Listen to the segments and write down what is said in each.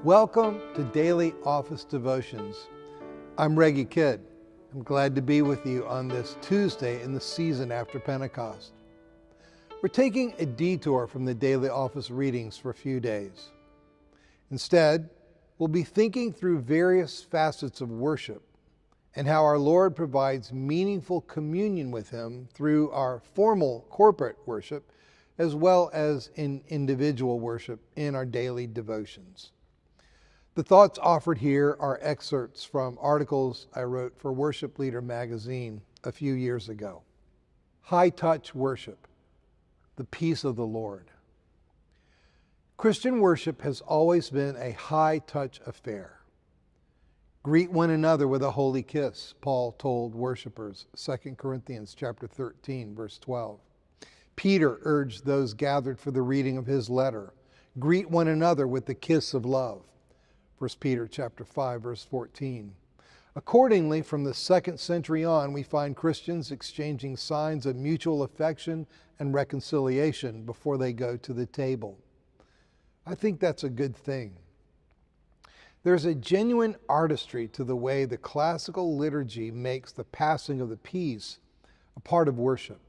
Welcome to Daily Office Devotions. I'm Reggie Kidd. I'm glad to be with you on this Tuesday in the season after Pentecost. We're taking a detour from the daily office readings for a few days. Instead, we'll be thinking through various facets of worship and how our Lord provides meaningful communion with Him through our formal corporate worship as well as in individual worship in our daily devotions. The thoughts offered here are excerpts from articles I wrote for Worship Leader magazine a few years ago. High touch worship, the peace of the Lord. Christian worship has always been a high touch affair. Greet one another with a holy kiss, Paul told worshipers, 2 Corinthians chapter 13, verse 12. Peter urged those gathered for the reading of his letter, greet one another with the kiss of love. 1 Peter chapter 5, verse 14. Accordingly, from the 2nd century on, we find Christians exchanging signs of mutual affection and reconciliation before they go to the table. I think that's a good thing. There's a genuine artistry to the way the classical liturgy makes the passing of the peace a part of worship.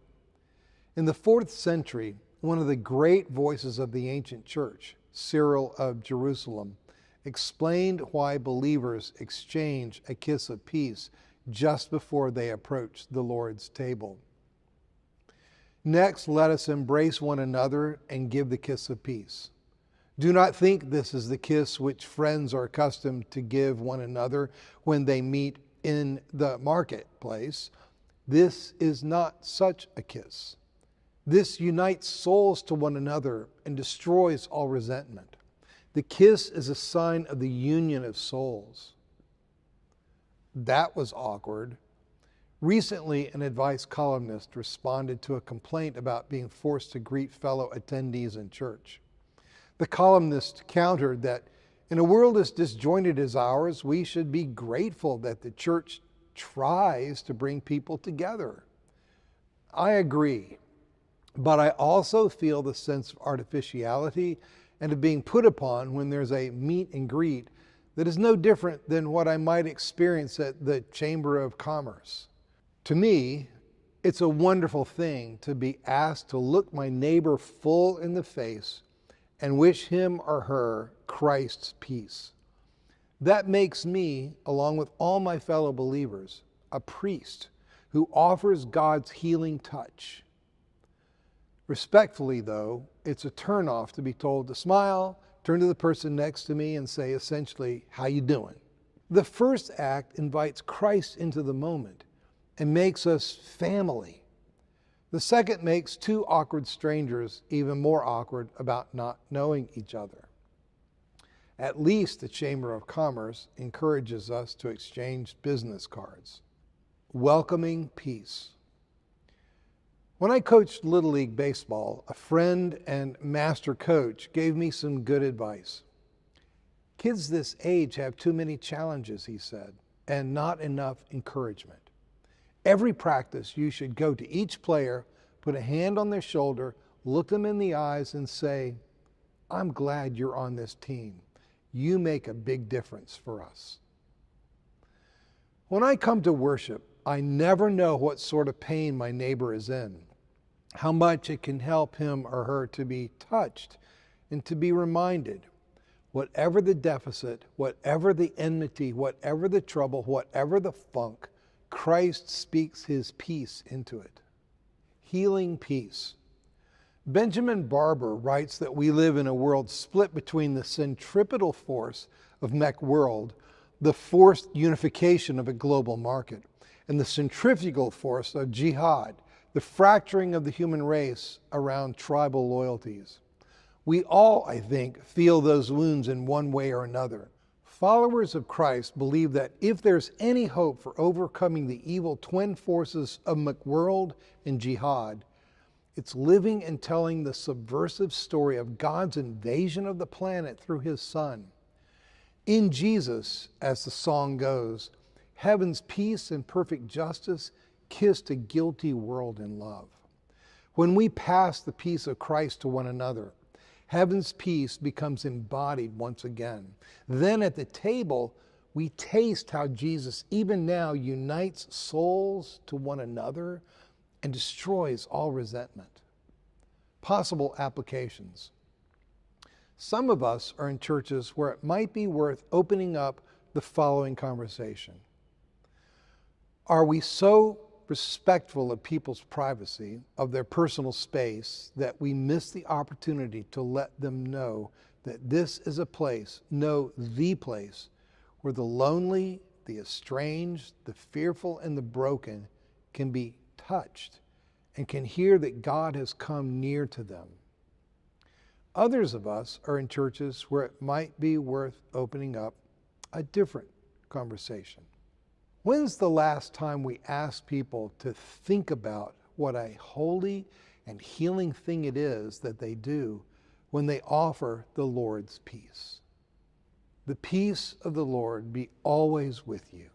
In the 4th century, one of the great voices of the ancient church, Cyril of Jerusalem, explained why believers exchange a kiss of peace just before they approach the Lord's table. Next, let us embrace one another and give the kiss of peace. Do not think this is the kiss which friends are accustomed to give one another when they meet in the marketplace. This is not such a kiss. This unites souls to one another and destroys all resentment. The kiss is a sign of the union of souls. That was awkward. Recently, an advice columnist responded to a complaint about being forced to greet fellow attendees in church. The columnist countered that in a world as disjointed as ours, we should be grateful that the church tries to bring people together. I agree, but I also feel the sense of artificiality and of being put upon when there's a meet and greet that is no different than what I might experience at the Chamber of Commerce. To me, it's a wonderful thing to be asked to look my neighbor full in the face and wish him or her Christ's peace. That makes me, along with all my fellow believers, a priest who offers God's healing touch. Respectfully, though, it's a turnoff to be told to smile, turn to the person next to me and say essentially, "How you doing?" The first act invites Christ into the moment and makes us family. The second makes two awkward strangers even more awkward about not knowing each other. At least the Chamber of Commerce encourages us to exchange business cards. Welcoming peace. When I coached Little League Baseball, a friend and master coach gave me some good advice. Kids this age have too many challenges, he said, and not enough encouragement. Every practice, you should go to each player, put a hand on their shoulder, look them in the eyes and say, "I'm glad you're on this team. You make a big difference for us." When I come to worship, I never know what sort of pain my neighbor is in, how much it can help him or her to be touched and to be reminded, whatever the deficit, whatever the enmity, whatever the trouble, whatever the funk, Christ speaks His peace into it. Healing peace. Benjamin Barber writes that we live in a world split between the centripetal force of Mech World, the forced unification of a global market, and the centrifugal force of jihad, the fracturing of the human race around tribal loyalties. We all, I think, feel those wounds in one way or another. Followers of Christ believe that if there's any hope for overcoming the evil twin forces of McWorld and jihad, it's living and telling the subversive story of God's invasion of the planet through His Son. In Jesus, as the song goes, heaven's peace and perfect justice kissed a guilty world in love. When we pass the peace of Christ to one another, Heaven's peace becomes embodied once again. Then at the table, we taste how Jesus even now unites souls to one another and destroys all resentment. Possible applications. Some of us are in churches where it might be worth opening up the following conversation. Are we so respectful of people's privacy, of their personal space, that we miss the opportunity to let them know that this is a place, the place, where the lonely, the estranged, the fearful, and the broken can be touched and can hear that God has come near to them? Others of us are in churches where it might be worth opening up a different conversation. When's the last time we asked people to think about what a holy and healing thing it is that they do when they offer the Lord's peace? The peace of the Lord be always with you.